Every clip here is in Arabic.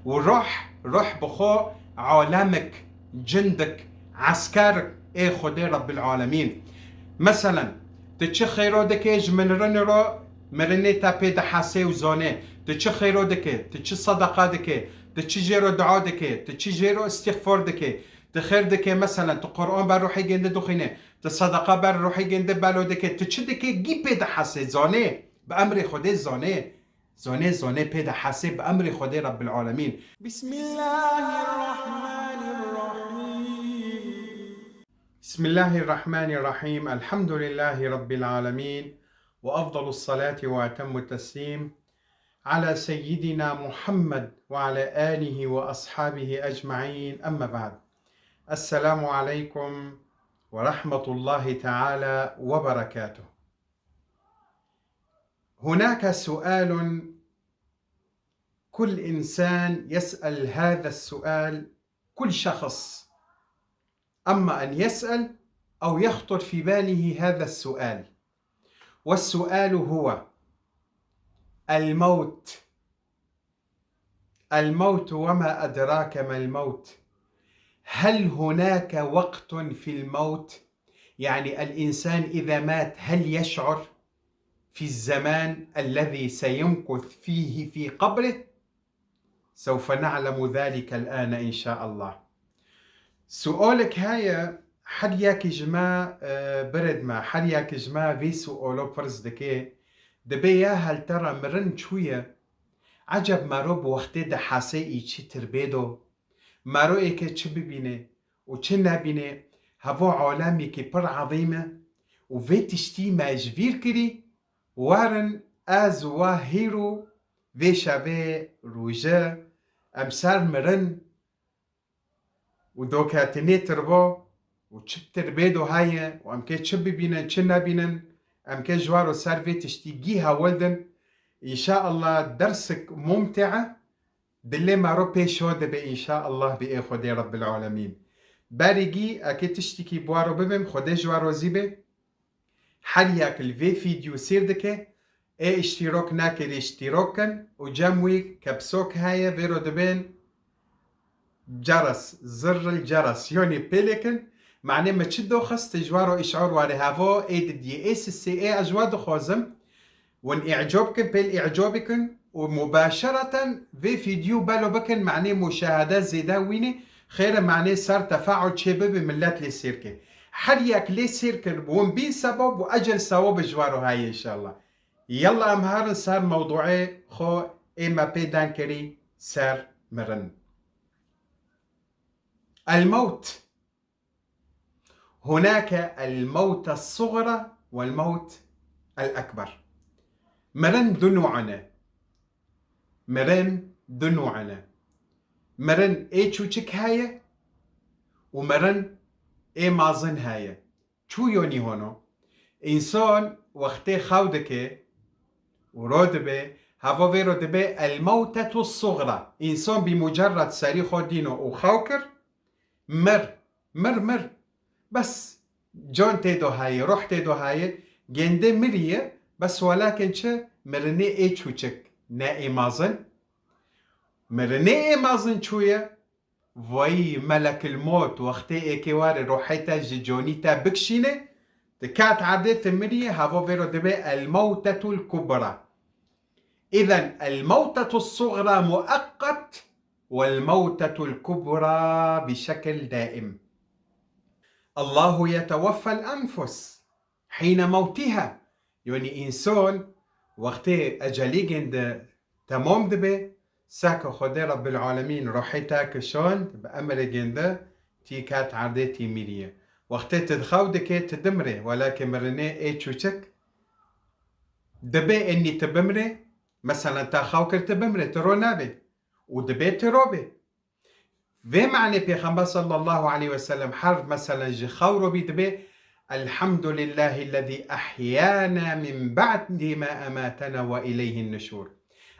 روح بخو عالمك، جندك، عسكرك خدي رب العالمين. مثلا تچه خیرو دکه جمنرن رو مرنه تا پید حاسه و زانه، تچه خیرو دکه، تچه صدقه دکه، تچه جیرو دعا دکه، تچه جیرو استغفار دکه، تخير دكي مثلا تقرآن بر روحي جنده دخينه، تصدقه بر روحي جنده بلو دكي، تچه دكي جي بيد حاسه زانه بأمر خده زانه بيد حاسه بأمر خده رب العالمين. بسم الله الرحمن الرحيم. بسم الله الرحمن الرحيم. الحمد لله رب العالمين، وأفضل الصلاة وأتم التسليم على سيدنا محمد وعلى آله وأصحابه أجمعين. أما بعد، السلام عليكم ورحمة الله تعالى وبركاته. هناك سؤال كل إنسان يسأل هذا السؤال، كل شخص أما أن يسأل أو يخطر في باله هذا السؤال، والسؤال هو الموت. الموت وما أدراك ما الموت. هل هناك وقت في الموت؟ يعني الإنسان إذا مات هل يشعر في الزمان الذي سيمكث فيه في قبره؟ سوف نعلم ذلك الآن إن شاء الله. سؤالك هاي حد ياك جما برد ما حد ياك جما في سؤالو فرز دكي دبي هل ترى مرن شوية عجب مارو بوقتی ده حاسه ای چی تربیدو مارو ای که چی ببینه و چی نبینه هوا عالمی که پر عظیمه و وی تشتی مجبیر کری وارن از و هیرو وی شوه روژه امسر مرن و دوکاتنی تربا و چی تربیدو هایه و امکه چی ببینن چی نبینن امکه جوارو سر وی تشتی گی هاولدن. إن شاء الله درسك ممتعة باللي ما ربي شهودة إن شاء الله بإيه خدي رب العالمين. بارجي أكيد تشتكي بوارو ببم خدي جوارو زيبه حرياك الفي فيديو سير دكي اشتراك ناكر اشتراكا وجموي كبسوك هاي فيرو دبين جرس زر الجرس يعني بيليكن معناه ما تشدو خست جوارو إشعار واري هافو دي اس سي أجواد خوازم وان اعجابكم بالاعجابكم ومباشرة في فيديو بالو بكن معناه مشاهدات زيدا ويني خير معناه صار تفاعل شباب ملات للسيركة حريك للسيركة وان بين سبب واجل ثواب جوارو هاي ان شاء الله. يلا امهار صار موضوعي خو اما بيدان كري صار مرن. الموت، هناك الموت الصغرى والموت الأكبر. مرن دنوعنا مرن چوچك هاي ومرن مازن هاي. شو يوني هونو؟ إنسان وقتي خودك ورود به هوا ويرود به الموتة الصغرى. إنسان بمجرد سري خودينو وخوكر مر بس جون تيدو هاي روح تيدو هاي جنده مريه بس ولكن چه مرنه چوچك نا مازن مرنه مازن چوية وي ملك الموت وقتي اكوار روحيتا جونيتا بكشينه تكات عدت مريه هاو فيرو دبي الموتة الكبرى. إذن الموتة الصغرى مؤقت والموتة الكبرى بشكل دائم. الله يتوفى الأنفس حين موتها، يعني إنسان وقتی اجلی گنده تمام دبه ساک خدا رب العالمین روحی تاکشان بأمر گنده تی کات عرده تی میریه وقتی تدخو دکه تدمره ولكن مرنه چوچک دبه اني تبمره مثلا تاخو كر تبمره ترو نابه ودبه تروبه في معنى پیغمبر صلى الله عليه وسلم حرف مثلا جخو رو بيدبه الحمد لله الذي أحيانا من بعد ما أماتنا وإليه النشور،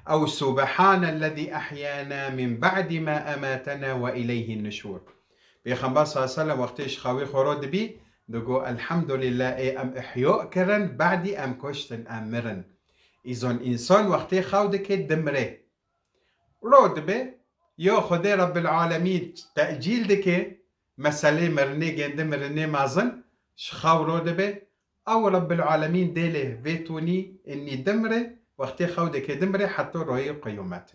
أو سبحان الذي أحيانا من بعد ما أماتنا وإليه النشور. بيخنبار صلى الله عليه وسلم وقتش خاوي خورود بي دقو الحمد لله أم إحياء كرن بعد أم كشتن أمرن. إذن إنسان وقتي خاودك دمره رود بي يو خدي رب العالمين تأجيل دكي مسألة مرني جند مرني مازن شخاورو دبي أو رب العالمين ديله فيتوني إني دمري وقتي خودك دمري حتى روي قيوماته.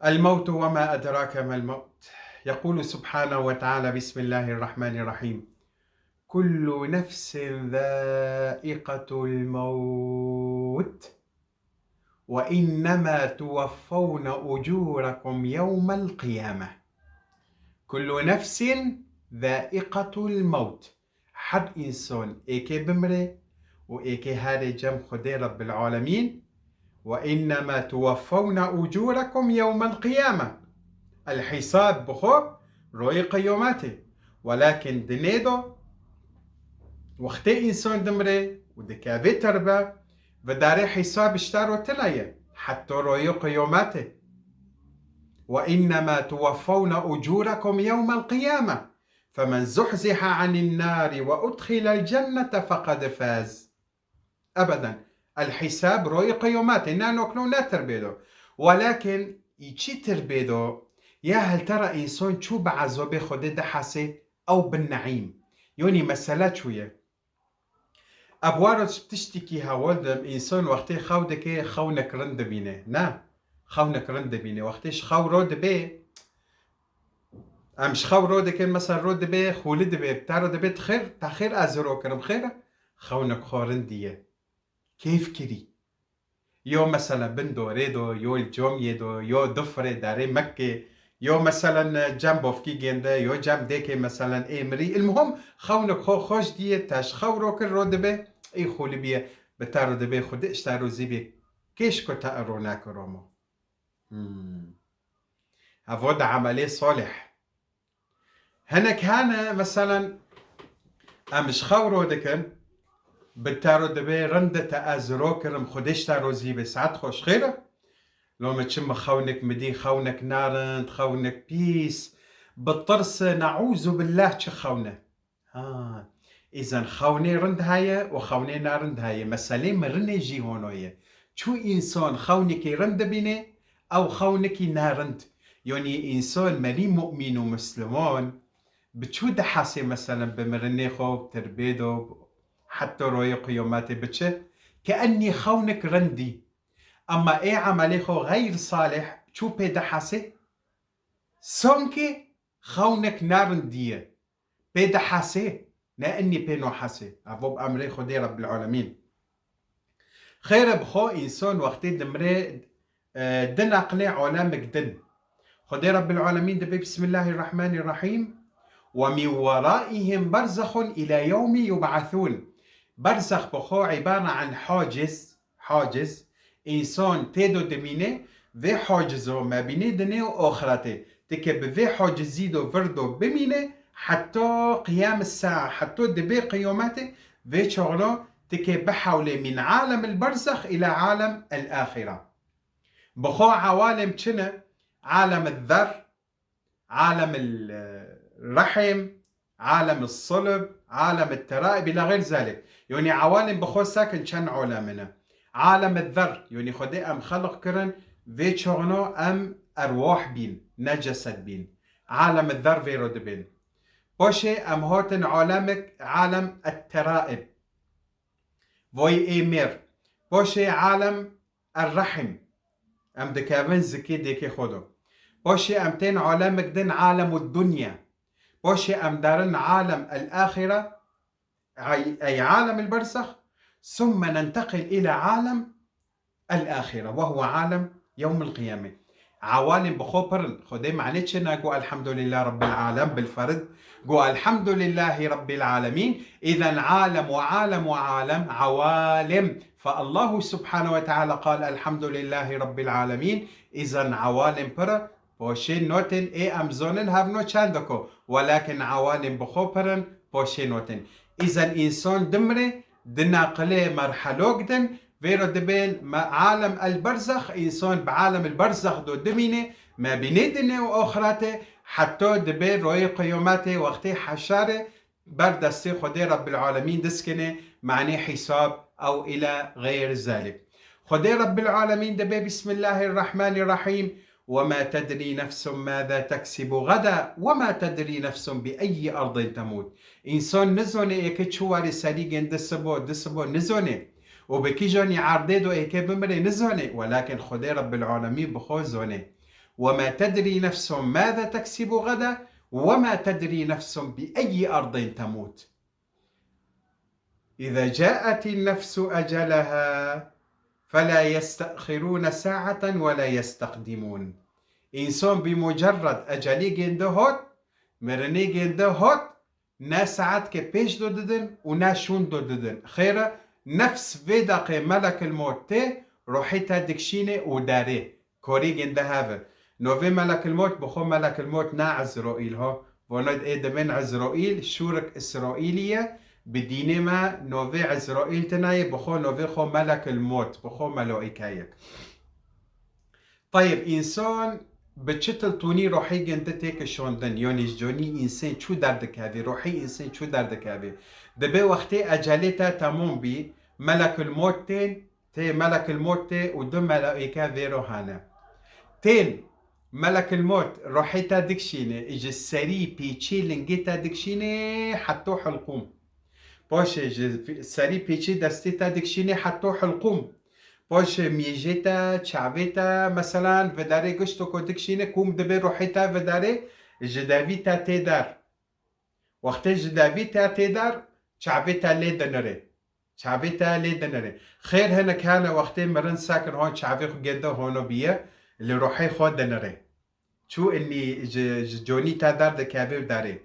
الموت وما أدراك ما الموت. يقول سبحانه وتعالى بسم الله الرحمن الرحيم: كل نفس ذائقة الموت وإنما توفون أجوركم يوم القيامة. كل نفس ذائقة الموت. حد إنسان إيكي بمري وإيكي هذا جم خدي رب العالمين. وإنما توفون أجوركم يوم القيامة. الحساب بخو روي قيوماته، ولكن دنيدو وقتي إنسان دمري ودكافي تربة وداري حساب اشتارو تلايا حتى روي قيوماته. وإنما توفون أجوركم يوم القيامة فمن زحزح عن النار وأدخل الجنة فقد فاز. أبدا الحساب روي قيوماته نانو كلونا تربيدو، ولكن يجي تربيدو يا هل ترى إنسان شو بعذابه خده ده حسي أو بالنعيم. يوني مسألة شوية أبوارد تشتكي هاولدم إنسان وقتي خودك خونك رند بينه نا خونك رند بينه وقتيش خو رود بي أمش خو رود كن مثلا رود بي خولد بي بتارد بي تخير تخير أزرو كرم خيرة خونك خورندية كيف كري يو مثلا بندو ريدو يو الجوم يدو يو دفر داري مكة يو مثلا جنبو في جنده يو جنب ديكي مثلا امري. المهم خونك خو خوش ديه تاش خو روكر رود بي اي خولي بيه بتارد بي خود اشتارو زيبي كيش كتا اروناك رومو. هفود عملي صالح هناك هانا مثلا امش خو رودكن بتارو دبي رندة ازروكرم خودش تارو زيبي ساعت خوش خيره لو ما تشم خونك مدين خونك نارند خونك بيس بالطرس نعوذ بالله تشخونه. إذا خوني رند هاي وخوني نارند هاي مسألة مرني جي هونوية شو إنسان خونك رند بينه أو خونك نارند. يعني إنسان ملي مؤمن ومسلمون بتشو ده حاسي مثلا بمرني خوب تربيدو حتى روي قيوماتي بتشه كأني خونك رندي. أما إيه عملي خو غير صالح شو بيدا حاسي سونكي خونك نارندية بيدا حاسي لأني بينو حاسي أبوب أمري خدي رب العالمين خير بخو إنسان وقتي دمري دن أقلي علامك دن خدي رب العالمين دبي بسم الله الرحمن الرحيم: ومن ورائهم برزخ إلى يوم يبعثون. برزخ بخو عبارة عن حاجز إنسان تيدو دمينه في حاجزو ما بيني دنيا وآخرته تكب في حاجزيدو فردو بمينه حتى قيام الساعة حتى دبي قيامته في شغله تكب بحوله من عالم البرزخ إلى عالم الآخرة. بخو عوالم كنا عالم الذر، عالم الرحم، عالم الصلب، عالم الترائب إلى غير ذلك. يعني عوالم بخو ساكن كان عالمنا. عالم الذر يعني خدي أم خلق كرن في شغنو أم أرواح بين نجسد بين. عالم الذر في رد بين بوشي أم هوتن عالمك عالم الترائب فوي إيمير. بوشي عالم الرحم أم دكابن زكي ديكي خدو. بوشي أم تين عالمك دين عالم الدنيا. بوشي أم دارن عالم الآخرة أي عالم البرزخ. ثم ننتقل إلى عالم الآخرة وهو عالم يوم القيامة. عوالم بخوبرن خدي معنيتشنا قو الحمد لله رب العالم بالفرد قو الحمد لله رب العالمين. إذا عالم وعالم وعالم عوالم. فالله سبحانه وتعالى قال الحمد لله رب العالمين. إذا عوالم برا بوشين نوتن إيه أمزونن هافنو چاندكو ولكن عوالم بخوبرن بوشين نوتن. إذا إنسان دمري دناقلي مرحلو قدن فيرو دبين عالم البرزخ إنسان بعالم البرزخ دو دمينه ما بينيدنه وآخراته حتى دبين روي قيوماته وقتي حشاره بردستي خدي رب العالمين دسكنه معني حساب أو إلى غير ذلك. خدي رب العالمين دبي بسم الله الرحمن الرحيم وما تدري نفس ماذا تكسب غدا وما تدري نفس بأي أرض تموت. إنسان نزونه إيك تشواري سريجن دسبو نزونه وبكي جوني عرددو إيك بمري نزونه، ولكن خدي رب العالمين بخو زونه وما تدري نفس ماذا تكسب غدا وما تدري نفس بأي أرض تموت. إذا جاءت النفس أجلها فلا يستأخرون ساعة ولا يستقدمون. إنسان بمجرد أجلي جنده هوت مرني جنده هوت نا ساعات كبيش دو ددن ونا شون دو ددن خيرا نفس فيداق ملك الموت تي روحيتا دكشيني وداري كوري جنده هذا نوفي ملك الموت بخو ملك الموت نا عزرائيل هو ونود ايد من عزرائيل شورك إسرائيلية بدينه ما نوفي عزرائيل تناي بخو نوفي خو ملك الموت بخو ملائكايك. طيب إنسان بتشتل توني روحي جندتك شوندن يوني جوني إنسان شو دردك هذه روحي إنسان شو دردك هذه دبي وقتي أجلتها تمام بي ملك الموت تي ملك الموت ودم ملائكة فيرو هانا تين ملك الموت روحيتا دكشيني إجي السري بيتشي لنجيتا دكشيني حتو حلقوم باشه سری پیچی دستی تا دکشینی حتی حلقوم باشه میجیتا چعبیتا مثلا و داره گشتو که دکشینی کوم دبی روحیتا و داره جداویتا تیدار وقتی جداویتا تیدار چعبیتا لی دنره چعبیتا لی دنره خیر هنه کانه وقتی مرن ساکن هون چعبی خو گنده هونو بیه لروحی خود دنره چو اني جوني تا دار دكابي وداري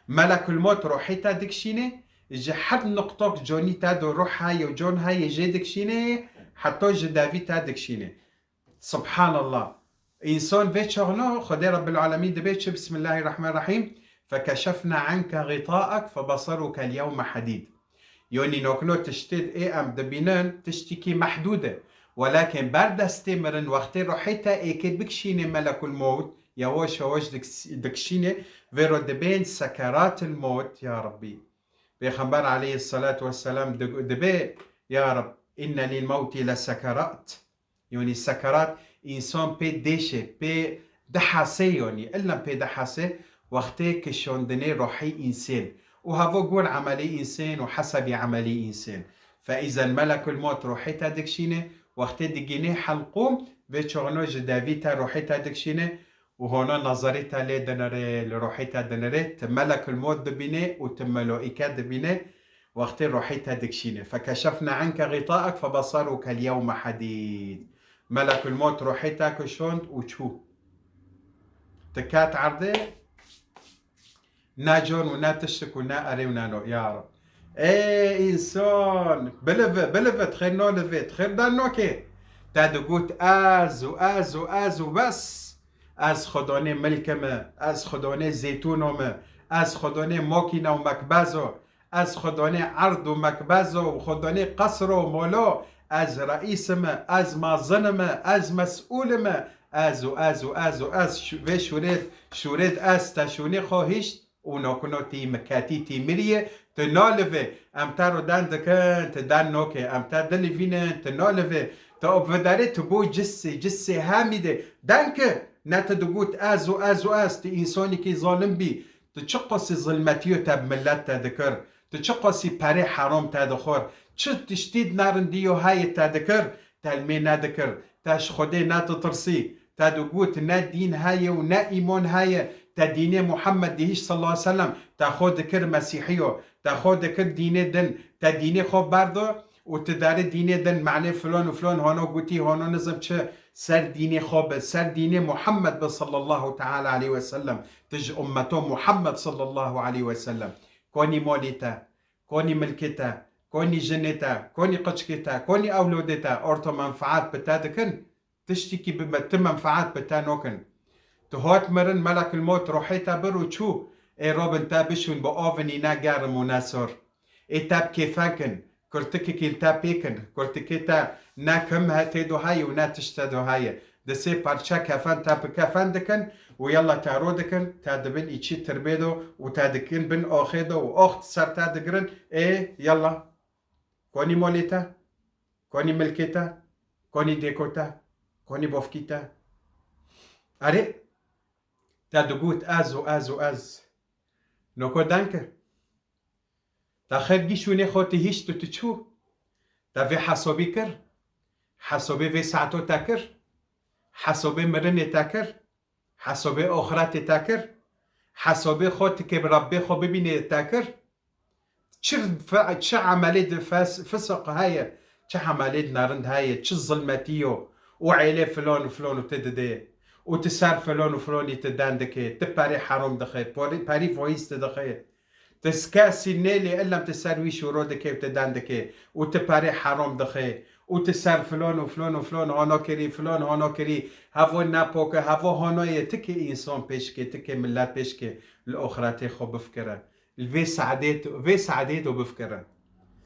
ملك الموت روحيتا دكشيني جي حد نقطوك جوني تا دو روح هاي وجون هاي جي دكشيني حتى جدافي تا دكشيني. سبحان الله. إنسان بيت شغنو خدي رب العالمين دبيتش بسم الله الرحمن الرحيم فكشفنا عنك غطاءك فبصرك اليوم حديد. يوني نوكنو تشتد اي ام دبينان تشتكي محدودة ولكن بعد استمرن وقت روحيتا ايكي بكشيني ملك الموت يواش هواش دكشيني فيرو دبين سكرات الموت يا ربي بيخبر عليه الصلاة والسلام دبي يا رب إن للموت لسكرات يعني سكرات إنسان بي ديشي بي دحاسي يعني إلا بي دحاسي وقتي كشوندني روحي إنسان وهذا قول عملي إنسان وحسب عملي إنسان. فإذا ملك الموت روحيتا دكشيني وقت دقيني حلقوم بيتشغنو جدافيتا روحيتا دكشيني وهنا نظريتا لي دنري لروحيتا دنري تملك الموت دبيني وتملائكات دبيني وقت روحيتا دكشيني فكشفنا عنك غطاءك فبصرك اليوم حديد. ملك الموت روحيتا كشوند وشو تكات عرضي نا جون ونا تشك ونا أري ونا نو يا رب. ايه إنسان بلفت خير نو لفت خير دان نوكي تادقوت آز وبس از خدانه ملکمه از خدانه زیتونمه از خدانه ماکینه و مکبزو از خدانه عرض و مکبزو و خدانه قصر و مولا از رئیسمه از مازنمه از مسئولمه از و شورید از تشونی خواهیشت و ناکنو تی مکاتی تی مریه تنالوه امتا رو دن دکن تدن نوکه امتا دلی وینن تنالوه تا ابوداره تبو جسی همیده دنکه نتدقوت از تی انسانی که ظالم بی تشقصي ظلمتيو تاب ملت تذكر تشقصي بري حرام تذكر چه تشتيد نارنديو هاي تذكر تلمي نذكر تاش خدي نتطرسي تدقوت نا دين هاي ونا ايمان هاي تدين محمد ديش صلى الله عليه وسلم تاخد ذكر مسيحيو تاخد ذكر دين دن تدين خو بردو وتدار دين دن معنى فلان وفلان هانو قوتي هانو نظم چه سر دين خوب سر دين محمد صلى الله تعالى عليه وسلم تج أمته محمد صلى الله عليه وسلم كوني موليتا كوني ملكتا كوني جنتا كوني قشكتا كوني أولودتا أورتو منفعات بتادكن تشتكي بمتم منفعات بتانوكن تهات مرن ملك الموت روحيتا برو شو اي روبن تابشون بأوفني ناقار مناسور اي تاب كيفاكن كرتكي كيلتا بيكن كرتكي تا نا كم هاتيدو هاي ونا تشتدو هاي دسي بارشا كافان تاب كافان دكن ويلا تارو دكن تادبن ايشي تربيدو وتادكن بن اوخيدو واخت سر تادقرن ايه يلا كوني موليتا كوني ملكتا كوني ديكوتا كوني بوفكيتا أري تدقوت أز نوكو دانك تاخر جيشوني خوتي هيش تتشو تافي حسابي كر حسابي في ساعتو تاكر حسابي مرني تاكر حسابي أخرات تاكر حسابي خوتك بربي خو ببيني تاكر تش عملية فسق هاي تش عملية نارند هاي تش ظلمتيو وعيلي فلان وفلان وتددي وتسار فلان وفلان يتداندكي تباري حرام دخي باري فويس تدخي تسكاسي نيلي إلا تساروي شورودكي وتداندكي وتباري حرام دخي وتسار فلان وفلان وفلان هانو كري فلان هانو كري هافو نابوك هافو هانو تكي إنسان بيشكي تكي ملات بيشكي الأخرى خو بفكره الفي سعديت وبفكره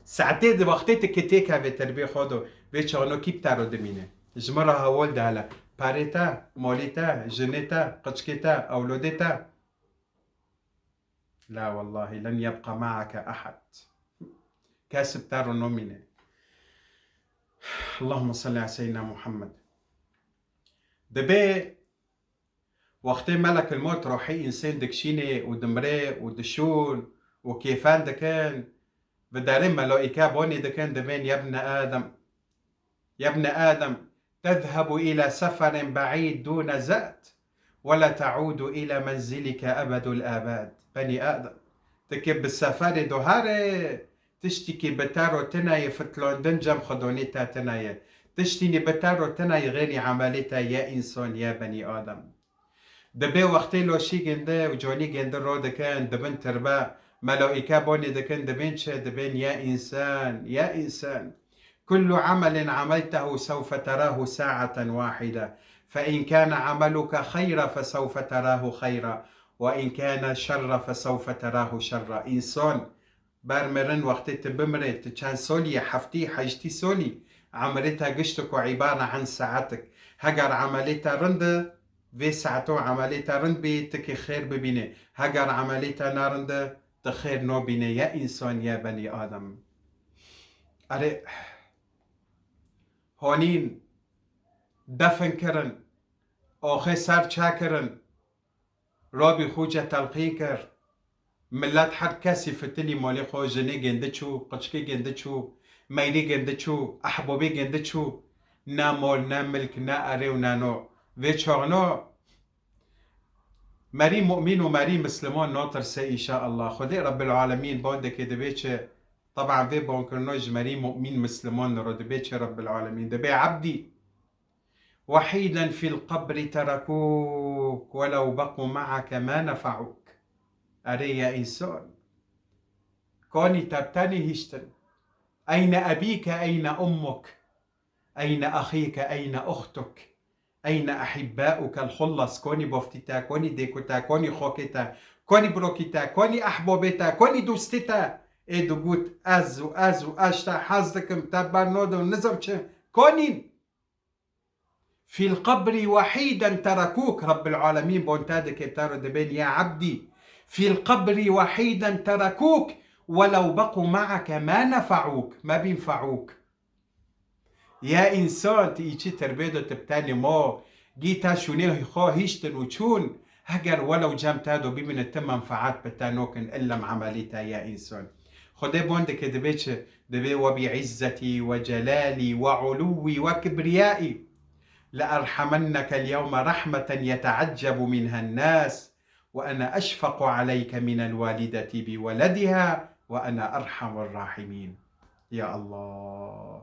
سعديت وقتك كتيك في تربية خودو في شغنو كيب تارو دمينه جمرها ولد على باريتا موليتا جنيتا قشكيتا أولوديتا لا والله لن يبقى معك أحد كاسب تارو نومينه اللهم صل على سيدنا محمد دبي وقت ملك الموت روحي إنسان دكشيني ودمري ودشون وكيفان دكان بدارين ملائكة بوني دكان دبين يا ابن آدم تذهب إلى سفر بعيد دون زاد ولا تعود إلى منزلك أبد الآباد بني آدم تكب السفر دوهاري تشتكي بتارو تناي فتلون دنجم خدونيتا تناي تشتيني بتارو تناي غيري عمليتا يا إنسان يا بني آدم دبي وقتی لوشی گنده و جانی گنده رو دکن دبن تربا ملائکه بوني دكن دبين شه دبين يا إنسان كل عمل عملته سوف تراه ساعة واحدة فإن كان عملك خيرا فسوف تراه خيرا وإن كان شر فسوف تراه شرا إنسان برمرن وقت تبمري تشان سولي حفتي حجتي سولي عملتها قشتك وعبارة عن ساعتك هجر عملتها رند في ساعتو عملتها رند بيتك خير ببيني هجر عملتها نارند تخير نو بيني يا إنسان يا بني آدم أري هونين دفن كرن آخه سر چا کرن رابی خوجه تلقی کر ملت هر کسی فتلی مالی خو جنه گنده چو قچکی گنده چو میری گنده چو احبابی گنده چو نه مال نه ملک نه اره و نه نو و چاغنا مری مؤمن و مری مسلمان ناترسه ایشاء الله خدای رب العالمین بانده که دبی چه طبعا في بانكرناج مری مؤمن مسلمان رو دبی چه رب العالمین دبی عبدی وحيدا في القبر تركوك ولو بقوا معك ما نفعوك أري يا إنسان كوني تبتني هشتن أين أبيك أين أمك أين أخيك أين أختك أين أحباؤك الخلص كوني بفتتا كوني ديكوتا كوني خوكتا كوني بروكتا كوني أحبابتا كوني دوستتا إيه دوغوت أزو أشتا حزدكم تبرنودو نظم كونين في القبر وحيدا تركوك رب العالمين بونتادك تارو دبين يا عبدي في القبر وحيدا تركوك ولو بقوا معك ما نفعوك ما بينفعوك يا إنسان تيجي تربيدو تبتاني مو جيتا شونيه خو هيشتن وشون هجر ولو جمتادو بمن التم منفعات بتانوكن إلا معمليتا يا إنسان خدي بوندك دبيتش دبي وبعزتي وجلالي وعلوي وكبريائي لأرحمنك اليوم رحمة يتعجب منها الناس وأنا أشفق عليك من الوالدة بولدها وأنا أرحم الراحمين يا الله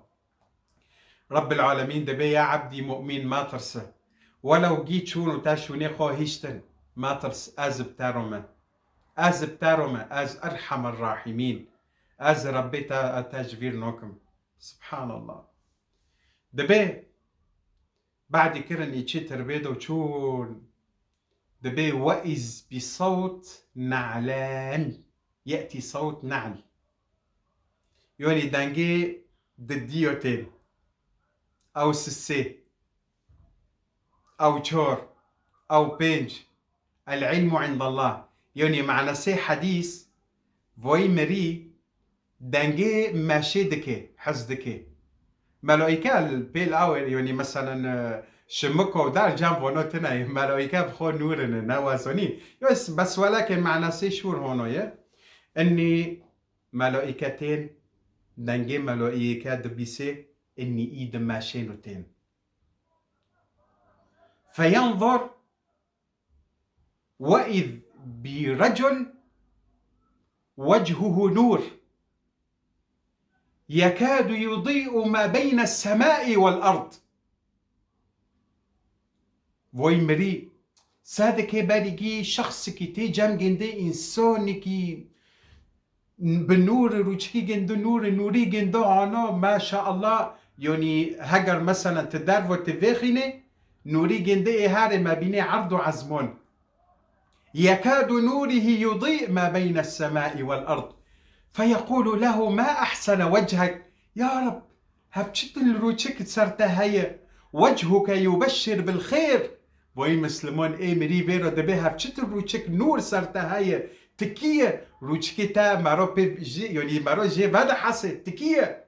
رب العالمين دبي يا عبدي مؤمن ما ترسه ولو جيت شونو تاشوني خو هشتن ما ترس أزب تارما أز أرحم الراحمين أز ربي تجبير نوكم سبحان الله دبي بعد كرن يتشي تربيدو وشون دبي وإذ بصوت نعلان يأتي صوت نعل يوني دانجي دديوتين أو سسي أو شور أو بينج العلم عند الله يوني معنى سي حديث فوي مري دانجي ماشي دكي حز دكي ملائكة البيل أول يعني مثلا شمكو دار جنبه نوتنا ملائكة بخو نورنا نوازوني بس ولكن معنا سيشور هونو اني ملائكتين دنجي ملائكة دبيسي اني ايد ماشينوتين فينظر وإذ برجل وجهه نور يكاد يضيء ما بين السماء والأرض. وي مري سادك بارجي شخص كي تيجام جندي إنسان كي بالنور روجكي جندو نور نوري جندو أنا ما شاء الله يعني هجر مثلا تدار وتفاخني نوري جندي هاري ما بين عرض عزمون يكاد نوره يضيء ما بين السماء والأرض فيقول له ما أحسن وجهك يا رب هبشت الروشك تسرتها هي وجهك يبشر بالخير بوي مسلمون اي مري بيرو دبي هبشت الروشك نور سرتها هي تكية روشكتا مارو جي يعني مارو جي بعد حسي تكية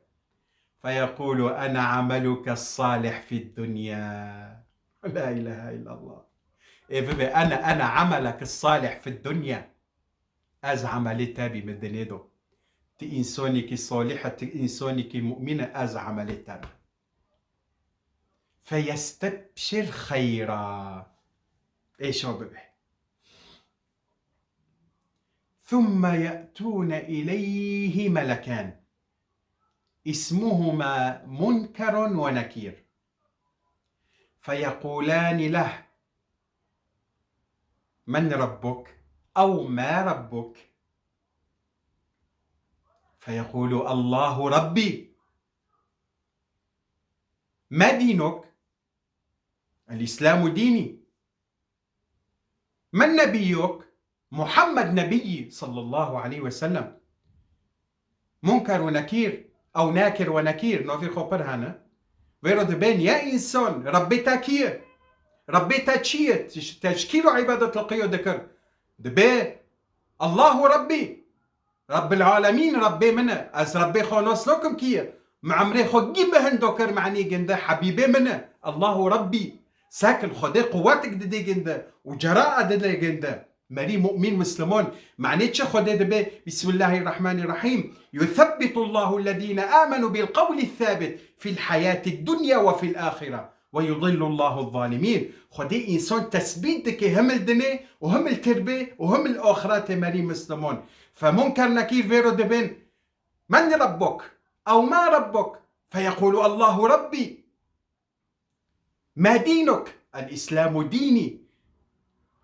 فيقول أنا عملك الصالح في الدنيا لا إله إلا الله إيه بيبي أنا عملك الصالح في الدنيا أز عملتها بمدنيدو تي إنساني كي صالحة تي إنساني كي مؤمنة أز عملتها فيستبشر خيرا إيش هو بيبي ثم يأتون إليه ملكان اسمهما منكر ونكير فيقولان له من ربك أو ما ربك فيقول الله ربي ما دينك الإسلام ديني من نبيك محمد نبي صلى الله عليه وسلم منكر ونكير أو ناكر ونكير نوفي خوبر هانا ويرد بين يا إنسان ربيتا كيه ربيتا تشيه تشكيل عبادة القيو ذكر دبي الله ربي رب العالمين ربي منه از ربي خونوس لكم كيه معمري خو جيبه هندوكر معني جنده حبيبي منه الله ربي ساكن خدي قواتك دي جنده وجراءة دي جنده مري مؤمن مسلمون معنيتش خدي دبي بسم الله الرحمن الرحيم يثبت الله الذين آمنوا بالقول الثابت في الحياة الدنيا وفي الآخرة ويضل الله الظالمين خدي إنسان تثبيتك هم الدنيا وهم التربية وهم الآخرات مري مسلمون فمنكر نكير فيرو دبين من ربك أو ما ربك فيقول الله ربي ما دينك الإسلام ديني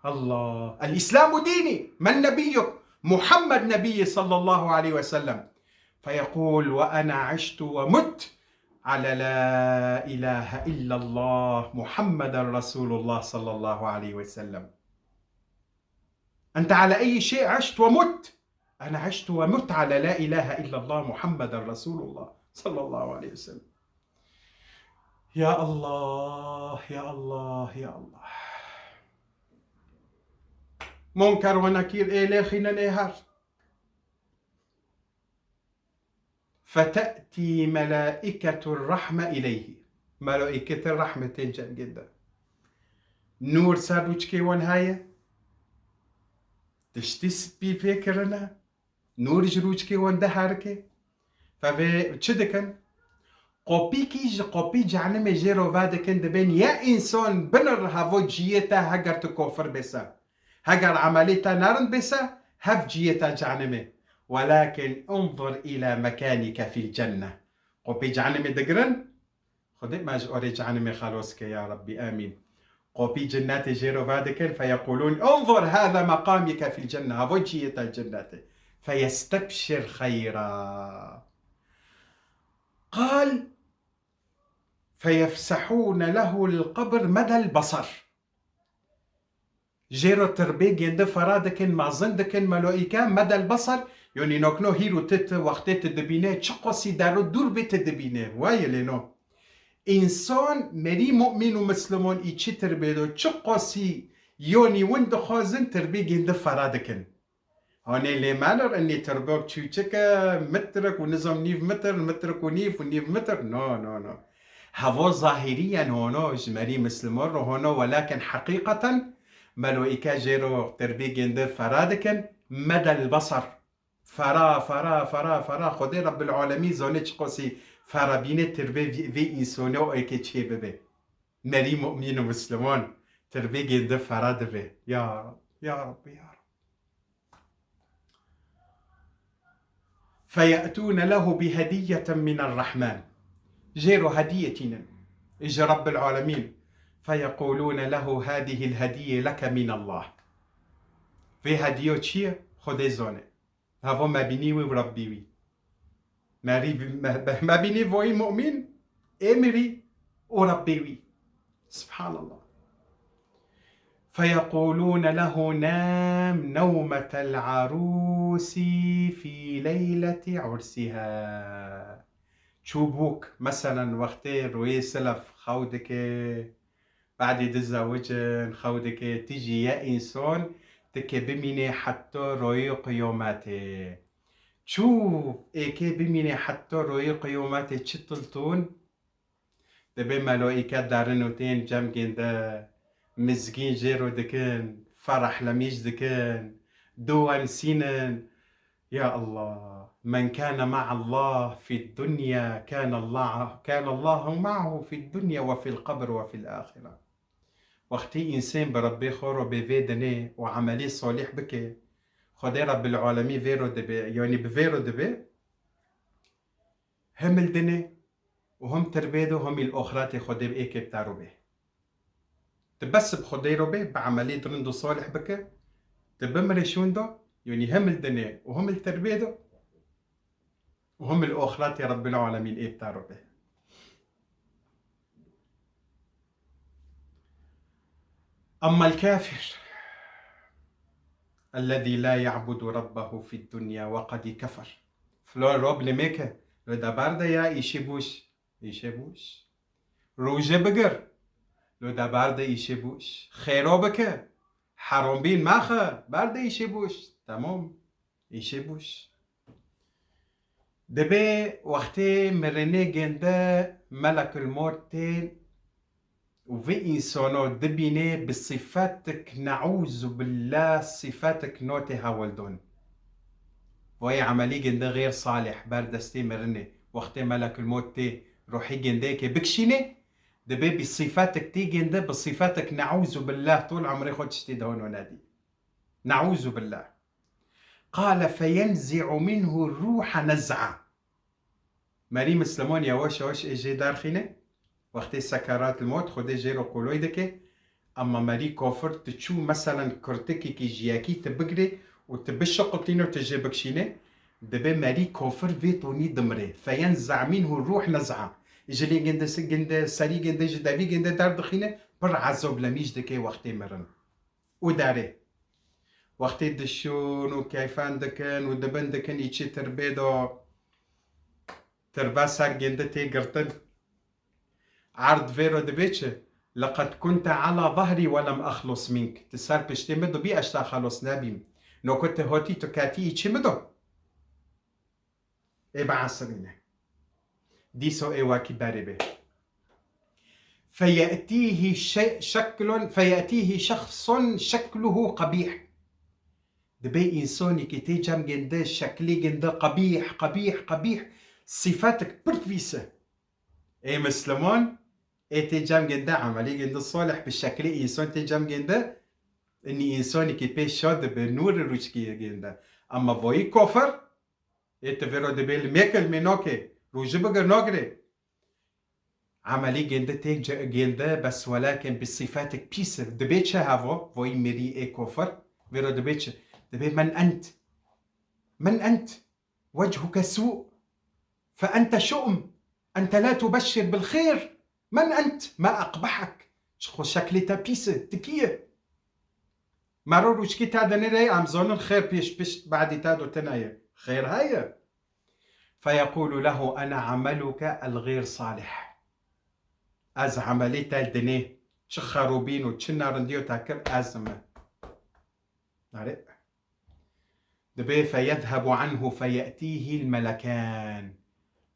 الله الإسلام ديني من نبيك محمد نبي صلى الله عليه وسلم فيقول وأنا عشت ومت على لا إله إلا الله محمد رسول الله صلى الله عليه وسلم أنت على أي شيء عشت ومت أنا عشت ومت على لا إله إلا الله محمد رسول الله صلى الله عليه وسلم يا الله يا الله يا الله منكر ونكير إيه خينا نهار فتأتي ملائكة الرحمة إليه ملائكة الرحمة تنجل جدا نور ساروجكي ونهاية تشتس بي فكرنا نور جروجكي وندهاركي فبي تشدكن قوبي جعلمي جيرو فادكن دبين يا إنسان بنر هافو جيتا هجر تكوفر بسا هجر عمليتا نارن بسا هف جيتا جعلمي ولكن انظر إلى مكانك في الجنة قوبي جعلمي دقرن خدي ما جوري جعلمي خلوسك يا ربي آمين قوبي جنات جيرو فادكن فيقولون انظر هذا مقامك في الجنة هافو جيتا الجنات فيستبشر خيرا قال فيفسحون له القبر مدى البصر جيرو تربيج يند فرادكن ما زندكن ملائكة مدى البصر يعني نوكنو هيرو تت وقتت دبينه تشقصي دارو دور بيت دبينه واي لينو إنسان مري مؤمن ومسلمون إيشي تربيدو تشقصي يوني وند خازن تربيج يند فرادكن هوني لي مانر اني تربوك تشوشكا مترك ونظام نيف متر مترك ونيف ونيف متر نو نو نو هذو ظاهريا هونو جمالي مسلمور هونو ولكن حقيقة مالو إيكا جيرو تربي جند فرادكن مدى البصر فرا فرا فرا فرا خدي رب العالمين زونيش قوسي فرابيني تربي في إنسانو إيكي تشي ببي مالي مؤمن ومسلمون تربي جند فراد بي يا رب يا رب يا رب فيأتون له بهدية من الرحمن جيرو هدية إجا رب العالمين فيقولون له هذه الهدية لك من الله في هدية تشي خدي زوني هذا ما بينيوي وربيوي ما بيني فوي مؤمن إمري وربيوي سبحان الله فيقولون له نام نومة العروس في ليلة عرسها تشوبوك مثلا وقتين روي سلف خودك بعد دزا وجن خودك تيجي يا إنسان تكي بميني حتى روي قيوماتي تشوف إيكي بميني حتى روي قيوماتي تشتلتون دبي مالو إيكا دارنوتين جام جندا مزقين جيرو دكن فرح لميش دكن دوان سينن يا الله من كان مع الله في الدنيا كان الله معه في الدنيا وفي القبر وفي الآخرة وقتي إنسان بربي خورو بفيدني وعملي صالح بك خدي رب العالمين فيرو دبي يعني بفيرو دبي هم الدنيا وهم تربيدو هم الأخرات خدي بإيكي بتارو به تبس بخدي ربي بعملي درندو صالح بك تبمري شوندو يعني هم الدنيا وهم التربيدو وهم الأخرات يا رب العالمين إيه بتارو به أما الكافر الذي لا يعبد ربه في الدنيا وقد كفر فلور رب لميكه لو داباردا يا يشبوش روجه بقر لو داباردا يشبوش خيرو بك حرام بين ماخه باردا يشبوش تمام يشبوش دبي وقتي مرني جنده ملك الموت وفي إنسانو دبيني بصفاتك نعوذ بالله صفاتك نوتي هاولدون وهي عملي جنده غير صالح باردستي مرني وقتي ملك الموت روحي جنديك بكشيني دبي بصفاتك تي جنده بصفاتك نعوذ بالله طول عمري خدش تدهون ونادي نعوذ بالله قال فينزع منه الروح نزعة ماري مسلمون يا وش اجي دار خيني وقت سكرات الموت خدي جيرو قولويدك اما ماري كوفر تشو مثلا كرتكي كي جياكي تبقري وتبشقتين وتجي بكشيني دبي ماري كوفر فيتوني دمري فينزع منه الروح نزعة جلي جند سري جند جدابي جند دار دخينه بر عزوب لميش دكي وقتي مرن وداري وقتي دشون وكيفان دكن ودبن دكن يتشي تربيدو تربا سار جند تي قرطن عرض فيرو دبيتش لقد كنت على ظهري ولم أخلص منك تسار بشتي مدو بي أشتا خلص نابيم نو كنت هوتي تكاتي يتشي مدو إيبا عصرينه ديسو إيواكي باربه فيأتيه شخص شكله قبيح دبي إنساني كي تيجام جنده شكلي جنده قبيح قبيح قبيح صفاتك برتفيسة إيه مسلمون إيه تيجام جنده عملي جنده صالح بالشكل إنسان تيجام جنده إني إنساني كي بيش شاد بنور الروشكي جنده أما بوي كفر إيه تفيرو دبي الميكل منوكي روجبقر نوغري عملي جنده تيج جنده بس ولكن بصفاتك بيسر دبيتش هافو فوي ميري إيه كفر فيرو دبيتش دبي من أنت وجهك سوء فأنت شؤم أنت لا تبشر بالخير من أنت ما أقبحك شكلي تبيسة تكية مرور وشكي تادني رأي أمزون الخير بيش بعد تادو تنايا خير هيا فيقول له أنا عملك الغير صالح أز عملي تالدني شخروبين وتشنا رنديو تاكر أزمة نارئ دبي فيذهب عنه فيأتيه الملكان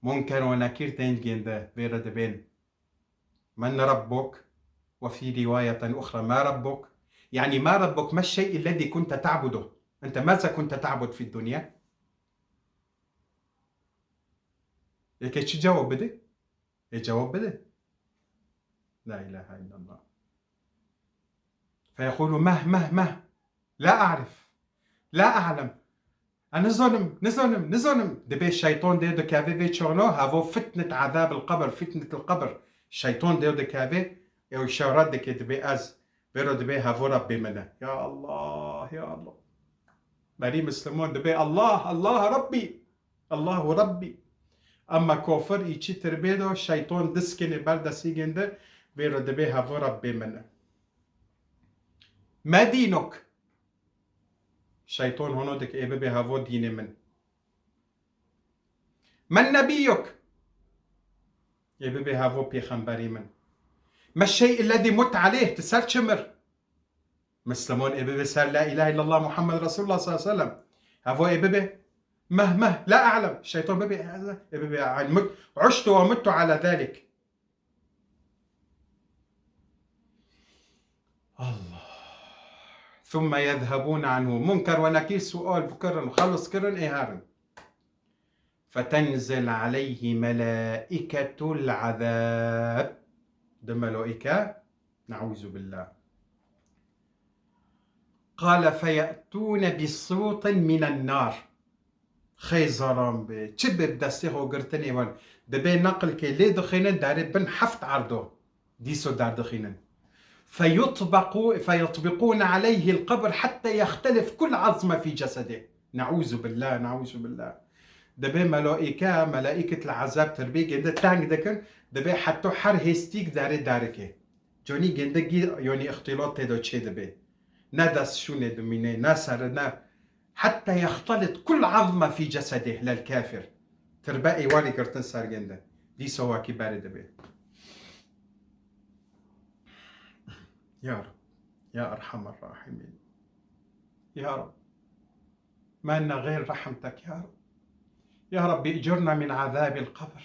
منكر ونكير تنجين ده بيرا دبين من ربك؟ وفي رواية أخرى ما ربك؟ يعني ما ربك؟ ما الشيء الذي كنت تعبده؟ أنت ماذا كنت تعبد في الدنيا؟ يكي شو جواب بده؟ الجواب بده لا إله إلا الله. فيقول مه لا أعرف لا أعلم نظلم دبي الشيطان ديو كافي في تشورنو هافو فتنة عذاب القبر فتنة القبر الشيطان ديو كافي يو شورات دكي دبي أز بيرو دبي هافو ربي منا يا الله يا الله بني مسلمون دبي الله ربي الله ربي أما كفر إيشي تربيدو الشيطان دسكني بردا سيجنده بيرو دبي هافو ربي منا ما دينك؟ الشيطان هونودك إيه ببي هافو ديني من نبيك؟ إيه ببي هافو بيخنبري من ما الشيء الذي مت عليه تسال شمر؟ مسلمون إيه ببي سال لا إله إلا الله محمد رسول الله صلى الله عليه وسلم هافو إيه ببي مه لا أعلم الشيطان ببي هذا إيه ببي عن مت عشت ومت على ذلك الله. ثم يذهبون عنه منكر ونكير سؤال بكرن وخلص كرن إيهارن فتنزل عليه ملائكة العذاب ده ملائكة نعوذ بالله قال فيأتون بصوت من النار خيزران بي تشبب دستيخو قرتني وان دبي نقل كي لي دخينن داري بن حفت عرضو ديسو دار دخينن فيطبقون عليه القبر حتى يختلف كل عظمة في جسده نعوذ بالله دبي ملائكة العذاب تربي جنده تانج دكن دبي حتى حر هستيك داركي جوني جنده يوني اختلاط تدو تشي دبي ندس شو ندميني ناسر حتى يختلط كل عظمة في جسده للكافر تربائي والي قرتن صار جنده دي سواكي بارد دبي يا رب يا أرحم الراحمين يا رب ما لنا غير رحمتك يا رب يا رب اجرنا من عذاب القبر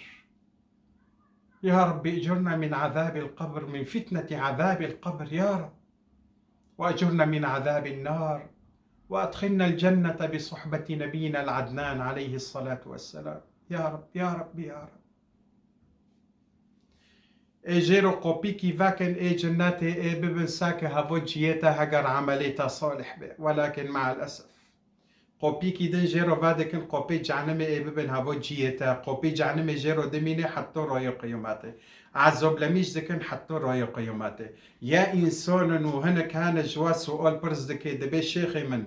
يا رب اجرنا من عذاب القبر من فتنة عذاب القبر يا رب وأجرنا من عذاب النار وأدخلنا الجنة بصحبة نبينا العدنان عليه الصلاة والسلام يا رب يا رب يا رب اجيرو قوبي كي فاكن اي جناتي اي ببن ساكي هافو جيتا هجر عمليتا صالح بي ولكن مع الأسف قوبي كي دن جيرو فادكن قوبي جعنمي اي ببن هافو جيتا قوبي جعنمي جيرو دميني حتى روي قيوماتي عزوب لميش دكن حتى روي قيوماتي يا إنسان وهنا كان جوا سؤال برز دكي دبي شيخي من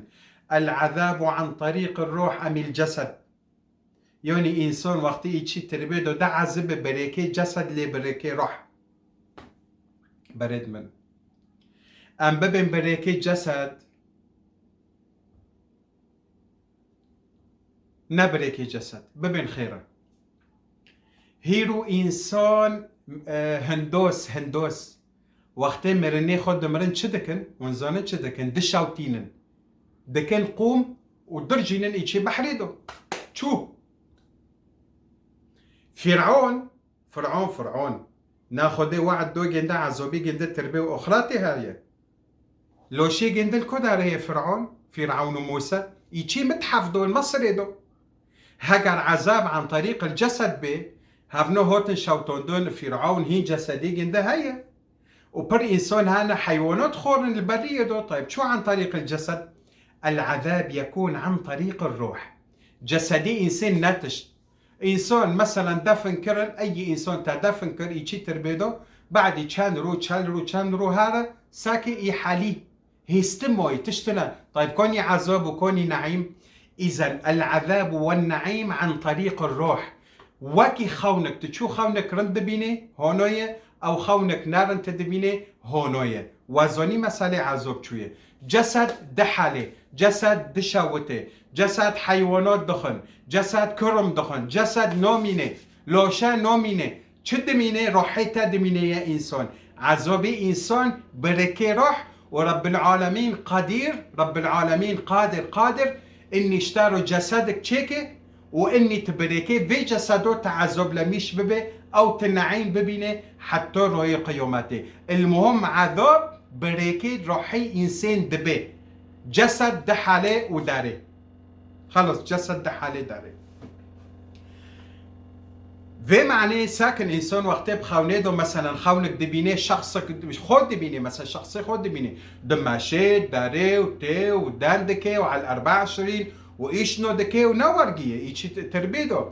العذاب عن طريق الروح أم الجسد يعني إنسان وقتی ایچی تربیدو ده عذب بريكي جسد لي بريكي روح برد من ام ببن بريكي جسد نبريكي جسد ببن خيرا هيرو إنسان هندوس وقتی مرني خود مرن چدكن ونزانن چدكن دشاوتينن دكن قوم ودرجينن ایچي بحريدو شو فرعون ناخده وعد دو جنده عزوبي جنده تربيه واخراتي هاي لو شي جنده الكدار هي فرعون وموسى يجي متحف دو المصري دو هاجر عذاب عن طريق الجسد بي هافنو هوتن شوتون دون فرعون هي جسدي جنده هاي وبر انسان هانا حيوانات خورن البرية دو طيب شو عن طريق الجسد؟ العذاب يكون عن طريق الروح جسدي انسان ناتش إنسان مثلا دفن كرن أي إنسان تدفن كر إيشي تربيدو بعد كان رو هذا ساكي إحالي هيستموي تشتنا طيب كوني عذاب وكوني نعيم إذن العذاب والنعيم عن طريق الروح وكي خونك تشو خونك رند بيني هونوية أو خونك نارن تدبيني هونوية وزوني مسألة عذاب شوية جسد دحالي جسد دشاوته جسد حيوانات دخن جسد كرم دخن جسد نومينه لوشا نومينه چه دمينه روحيتا دمينه يا إنسان عذابي إنسان بركي روح ورب العالمين قدير رب العالمين قادر اني اشتروا جسدك تشيكي واني تبريكي في جسدو تعذب لميش ببي او تنعيم ببينه حتى روي قيوماتي. المهم عذاب بريكي روحي انسان دبي جسد دحالي وداري، خلص جسد دحالي داري. في معنى ساكن انسان وقتی بخونه دو مثلا خونك دبینه شخصك خود دبینه مثلا شخصي خود دبینه دماشي داري وتي ودان دكي وعلى 24 وايش نو دكي ونورجيه ايش تربيدو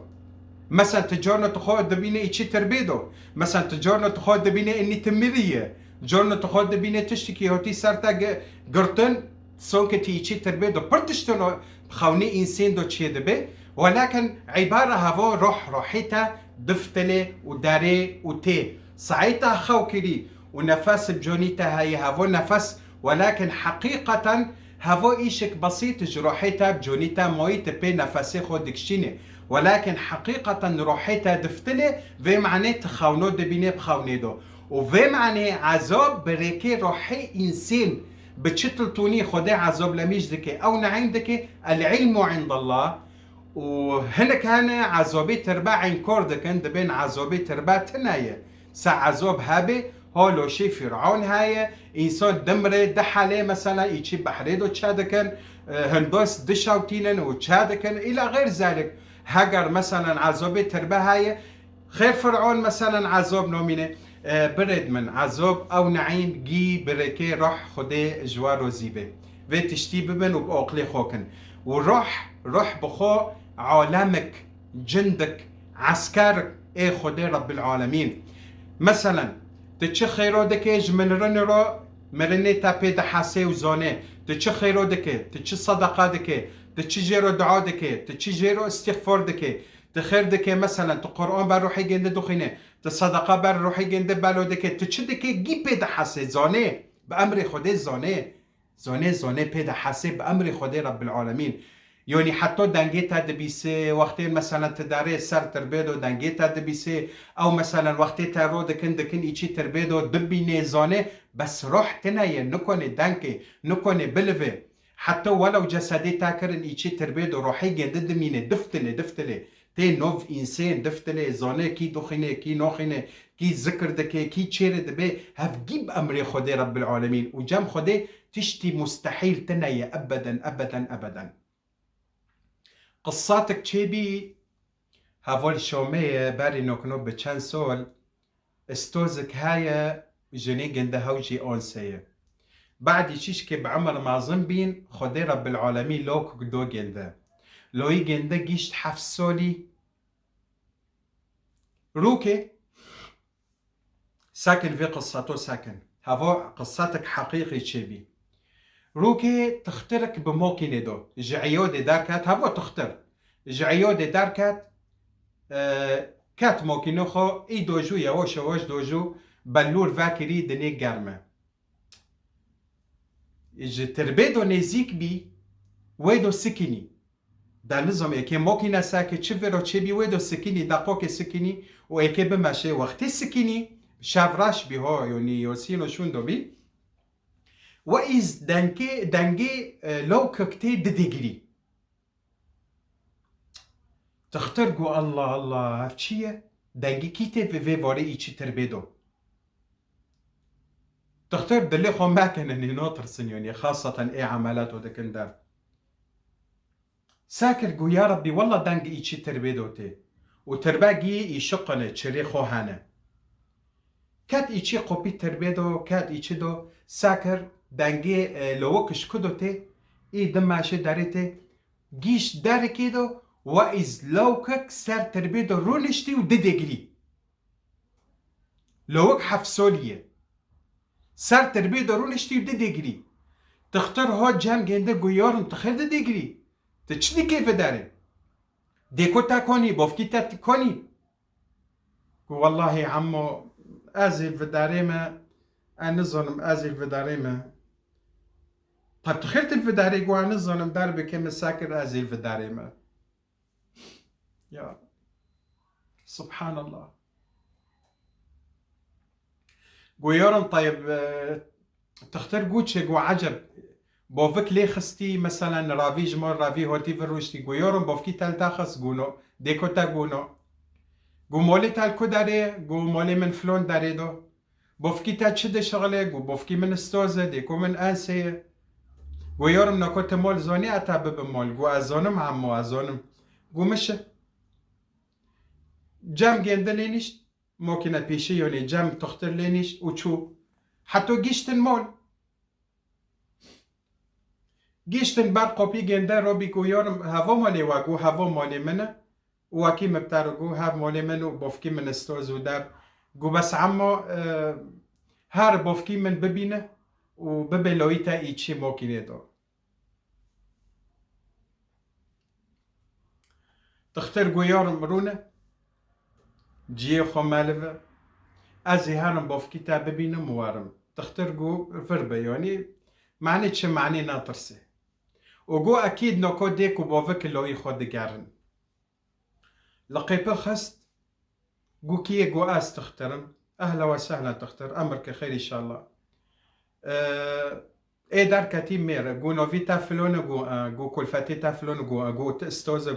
مثلا تجورنا تخود دبینه ايش تربيدو مثلا تجورنا تخود دبینه اني تمريه جورنا تخود دبینه تشتكي هوتي سرتا قرطن سونك ايش تربيدو برتشتنو بخونه انسان دو تشي دبي، ولكن عبارة هفو روحيتا دفتلي وداري وتي ساعتها خوكري ونفس بجونيتا هاي هفو نفس، ولكن حقيقة هفو إيشك بسيط جروحيتا بجونيتا مويت بي نفسي خودكشيني، ولكن حقيقة روحيتا دفتلي في معنى تخونو دبيني بخونيدو وفي معنى عذاب بريكي روحي إنسان بتشتلتوني خدي عذاب لميش دكي أو نعيم دكي العلم عند الله. وهنا كان عذابي تربا عين كورد كان دبين عذابي تربا تنايا سا عذاب هابي هولو شي فرعون هاي انسان دمره دحالي مثلا يجي بحريدو تشادكن هندوس دشاوتينن وتشادكن الى غير ذلك. هاجر مثلا عذابي تربا هاي خير فرعون مثلا عذاب نومينه برد من عذاب او نعيم جي بركي روح خدي جوارو زيبه في تشتي ببن وبأقلي خوكن وروح بخو عالمك جندك عسكرك ايه خدي رب العالمين. مثلا تتشي خيرو دكيج من رنرو مرني تابي دحاسي وزوني تتشي خيرو دكي تتشي صدقة دكي تتشي جيرو دعاء دكي تتشي جيرو استغفار دكي تخير دكي مثلا تقرآن بر روحي جند دخينه تصدقة بر روحي جند بالو دكي تتشي دكي جي بي دحاسي زوني بأمر خدي زوني بي دحاسي بأمر خدي رب العالمين. يعني حتى دنگيتا دبيسي وقتين مثلا تداري سر تربيدو دنگيتا دبيسي او مثلا وقتي تارو دكن ايشي تربيدو دبي نيزانه بس روح تنايه نكوني دنكي نكوني بلفي حتى ولو جسدي تاكرن ايشي تربيدو روحي جدد مينه دفتلي تي نوف انسان دفتلي زانه كي دخينه كي نوخينه كي ذكر دكي كي تشير دبي هف جيب امري خدي رب العالمين وجم خدي تشتي مستحيل تنايه ابدا. قصاتك تشيبي هافول شومية باري نوكنو بچند سول استوزك هاي جني جنده هوجي اونسية بعد يشيشكي بعمر معظم بين خدي رب العالمين لوك دو جنده لوي جنده جيشت حف سولي روكي ساكن في قصته ساكن هافو قصتك حقيقي تشيبي روكي تخترك بموكيني دو جعيودي داركات هافو تختر جعيودي داركات كات موكينو خو اي دوجو يواش دوجو بلور فاكري دني گرمه اج تربيدو نزيك بي ويدو سكيني دا نظام يكي موكينا ساكي تشفرو تشبي ويدو سكيني دقوك سكيني ويكي بماشي وقت سكيني شافراش بي هو يوني يوسينو شوندو بي وإز دنگي لو ككتي دديگري تخترقوا الله هفتشيه دنگي كيتي في واري ايشي تربيدو تختار دلي خو ماكن اني نوتر سنيوني خاصة اي عملات ودكن دار ساكر قو يا ربي والله دنگ ايشي تربيدو تي وترباقي يشقن تشري خو هانا كات ايشي قوبي تربيدو كات ايشي دو ساكر دنگي لوكش كدو تي اي دماشي داريتي جيش داري كيدو وإز لوكك سر تربيدو رونشتي وددگري لوك حفسوليه سر تربيدو رونشتي وددگري تختار هو جام جنده گویارم تخير ددگري تچدي كيف داري ديكو تاكوني بوفكي تاكوني والله يا عمو ازل في داريما انا ظلم ازل في داريما طب تخيرت في داري قو انا ظلم دار بكم ساكر ازل في داريما يا سبحان الله قو يورم طيب تختار قوتشي قو عجب بوفك لي خستي مثلا رافي جمال رافي هوتي فروشتي جو يورم بوفكي تلتاخس جونو ديكو تا جونو جو مولي تالكو داري جو مولي من فلون داري دو بوفكي تا تشد شغله جو بوفكي من استوزه ديكو من انسيه جو يورم نكو تمول زوني اتابب مول جو ازونم عمو ازونم جو مش جام جنده لينيش ممكن بيشي يوني جام تختر لينيش وشو حتى جيشتن مول گیشتن بر قوپی گنده رو بی گویارم هوا مالی و گو هوا مالی منه و اکی مبتر گو هر مالی من و بافکی من استوز و در گو بس اما هر بافکی من ببینه و ببلوی تا ایچی موکینه دو تختر گویارم رونه جیه خو مالوه از هرم بافکی تا ببینه موارم تختر گو فربه یعنی معنی چه معنی ناترسه وجو أكيد نكو ديكو بوفك اللو يخود جارن لقيبه خست جو كيه جو آس تخترم أهلا وسهلا تختر أمرك خير إن شاء الله إيه دار كتيم مير جو نوفي تافلون جو كلفتي تافلون جو تستوزا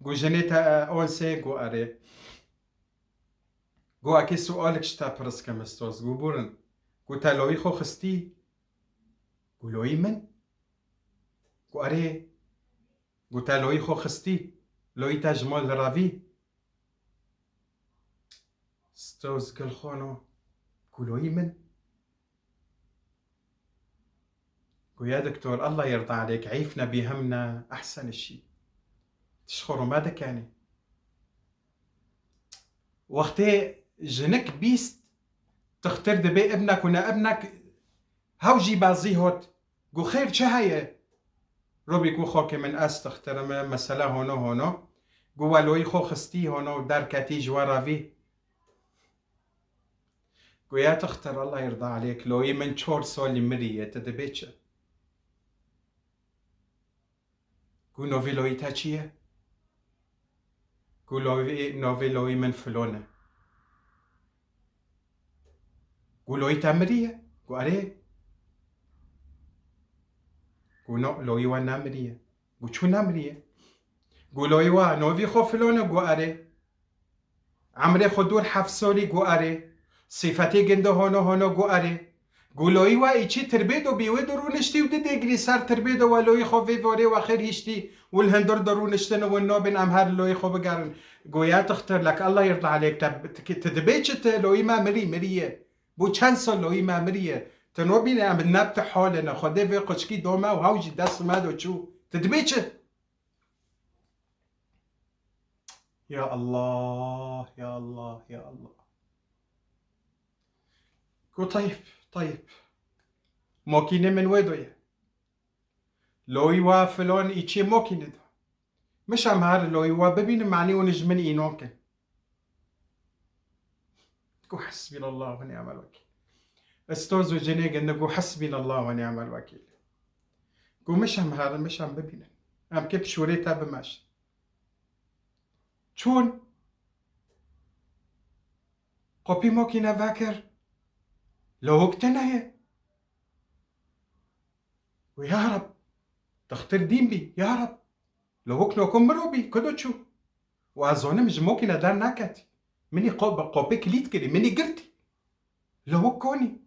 جو جنيتا أونسي جو أري جو أكيد سؤالك شتا برسكا مستوز جو بورن جو تالوي خو خستي جو لوي من جو أري جو تالوي خو خستي لوي تاجمال رافي ستوز كل خونو كلوي من يا دكتور الله يرضى عليك عيفنا بهمنا أحسن الشيء تشخروا ماذا كان وقتي جنك بيست تختار دبي ابنك ونا ابنك هاوجي بازي هوت قو خير شهية روبي قو خوك من أس تختار مسألة هونو قو لوي خو خستي هونو دار كاتي جوارا في قو يا تختار الله يرضى عليك لوي من شور سولي مرية تدبيتش قو نوفي لوي تاچيه قو نوفي لوي من فلونة قو لوي تامرية قو أري قو نو لوي ونامرية قو شو نامرية قو لوي نوفي خو فلونة قو أري عمري خدور حفصولي قو أري صفتي جنده هونو قو أري قو لوي إيشي تربيدو بيودو رونشتي ودي صار تربيدو ولوي خو في فوري وآخر هيشتي والهندور درونشتن والنوبن أمهار لوي خو بقارن قو يا تختار لك الله يرضى عليك تدبيتش لوي ما مرية بو چند لوي ما مرية تنوبين ام نبت حالنا خده في قشكي دوما وهاوجي دست مادو شو تدبيتش يا الله يا الله يا الله قو طيب موكينة من ويدوية لوي وفلون إيشي موكينة دو مش هار لوي وببين معني ونجمن إينوكن قو حسبنا الله ونعم الوكيل استوز وجنيق انه حسبنا الله ونعم الوكيل قو مش هار مش ببين ام كيف شوريتا بماش چون قوبي موكينة فاكر لو اقتنعي ويا رب تختار دين بي يا رب لو اكنو مروبي كدو شو وازونه مش ممكن ادار ناكتي مني قوبي كليت كري مني قرتي لو كوني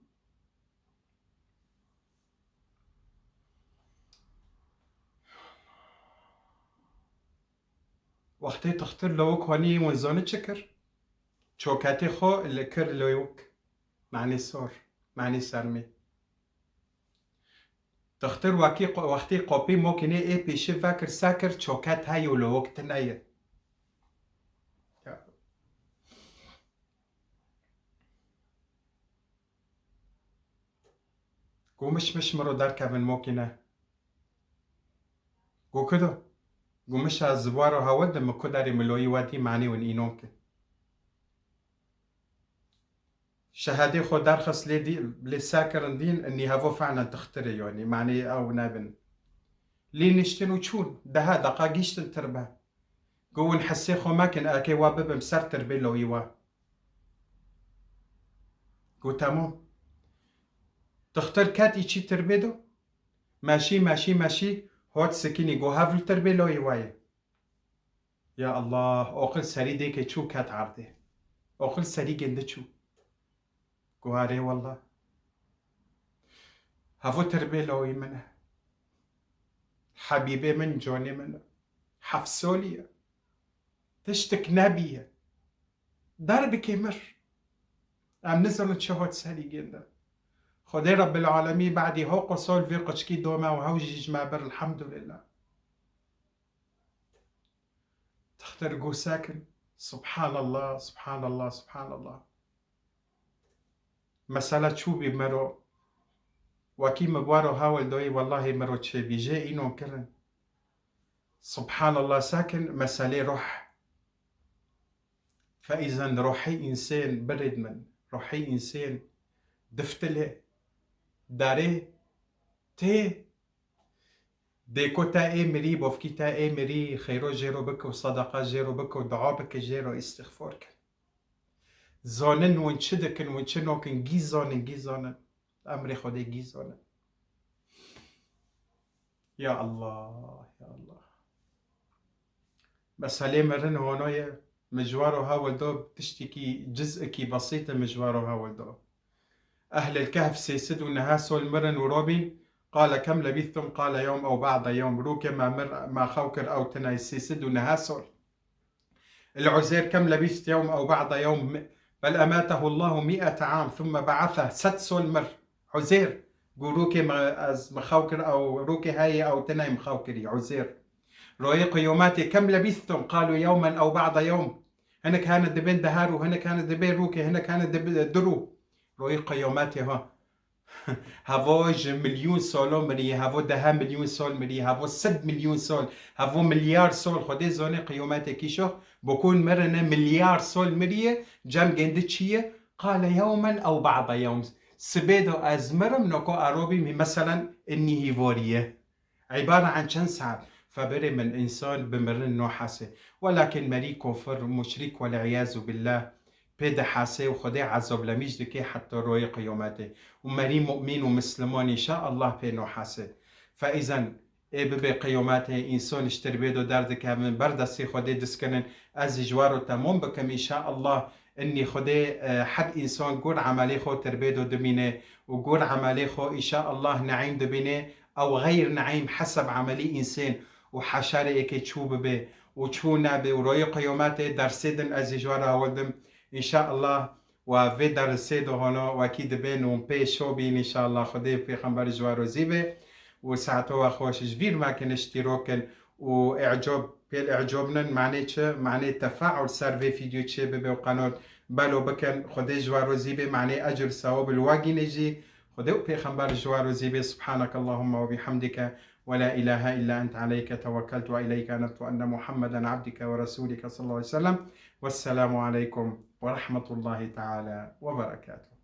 وقتی تختار لو كوني ونزونه شكر چوكاتي خو اللي كر لوك معني صور معني سرمي تختار وقتی قوبي ممكن ايه بيشي فاكر ساكر چوكات هاي ولو وقت نايه قو مش مرو دار كابن ممكنه قو كدو قو مش هزبارو هاود مكداري ملوي وادي معني ون إينوكي شهادي خو درخص لي ساكرن دين اني هافو فعلا تختري يعني معني او نابن لي نشتنو تشون ده دقاقيشتن تربه قو نحسي خو ماكن اكي وابب مسار تربي لو يوا قو تمام تختار كاتي تشي تربيدو ماشي ماشي ماشي هوت سكيني جو هافل تربي لو يواي يا الله أقل سري ديك تشو كات عرضي أقل سري جند تشو جو هاري والله هافو تربي لو يمنه حبيبي من جوني منه حفصوليا تشتك نبيه درب كمر ام نزل شهود سري جندا خدي رب العالمين بعدي هو قصول في قشكي دوما وهوجي ما بر الحمد لله تختار جو ساكن سبحان الله سبحان الله سبحان الله مسألة شو بمرو وكي مبارو هاول دوي والله مرو تشي بيجي إنو كرن سبحان الله ساكن مسألة روح فإذا روحي إنسان برد من روحي إنسان دفتله داره تي ديكو تا اي مري بوفكي تا اي مري خيرو جيرو بك وصدقة جيرو بك ودعاء بك جيرو استغفارك زانن ونشدكن ونشنوكن جيزانن أمر خدي جيزانن يا الله يا الله بس هلي مرن هونوية مجوارو هاول دو بتشتكي جزء كي بسيطة مجوارو هاول دو أهل الكهف سيسدوا نهاسو المرن وروبين قال كم لبثتم قال يوم أو بعض يوم روكا ما خوكر أو تناي سيسدوا نهاسو العزير كم لبثت يوم أو بعض يوم بل أماته الله 100 عام ثم بعثه سدسو المر عزير روكي مخوكر أو روكي هاي أو تناي مخوكري عزير رؤيق يوماتي كم لبثتم قالوا يوما أو بعض يوم هنا كانت دبين دهارو هنا كانت دبين روكي هنا كانت درو رؤيق يوماتي ها هافوج مليون سول مري هافو ده مليون سول مري هافو 6 مليون سول هافو مليار سول خدي زوني قيوماتي كيشو بكون مرنا مليار سول مري جام جندتشيه قال يوما أو بعض يوم سبيدو أزمرم نكو أروبي مثلا إني هيفوريه عبارة عن كم ساعة فبري من إنسان بمرن نو حاسه ولكن مري كفر مشرك والعياذ بالله بيد حاسه وخدي عذاب لميج دكي حتى روي قيامته ومري مؤمن ومسلمان إن شاء الله بينو حاسه فإذا ببي قيامته إنسان اشتر بيدو دردك من بردسي خدي دسكنن از جوارو تمام بكم إن شاء الله إني خدي حد إنسان قول عملي خو تربيدو دمينه وقول عملي خو إن شاء الله نعيم دمينه أو غير نعيم حسب عملي إنسان وحشارة إيكي تشوب به وتشو نابي وروي قيامته در سيدن أزيجوارا ولدم إن شاء الله وفي در سيدو هنا وأكيد بين ومبي شوبين إن شاء الله خدي في خمبر جوارو زيبه وساعتو أخوش جبير ما كان اشتراكن وإعجاب بالإعجابنا معناه تفاعل سر في فيديو تشي ببي وقناة بلو بكن خدي جوارو زيبه معناه أجر ثواب الواقي نجي خدي في خمبر جوارو زيبه سبحانك اللهم وبحمدك ولا إله إلا أنت عليك توكلت وإليك أنبت وأن محمدا عبدك ورسولك صلى الله عليه وسلم والسلام عليكم ورحمة الله تعالى وبركاته.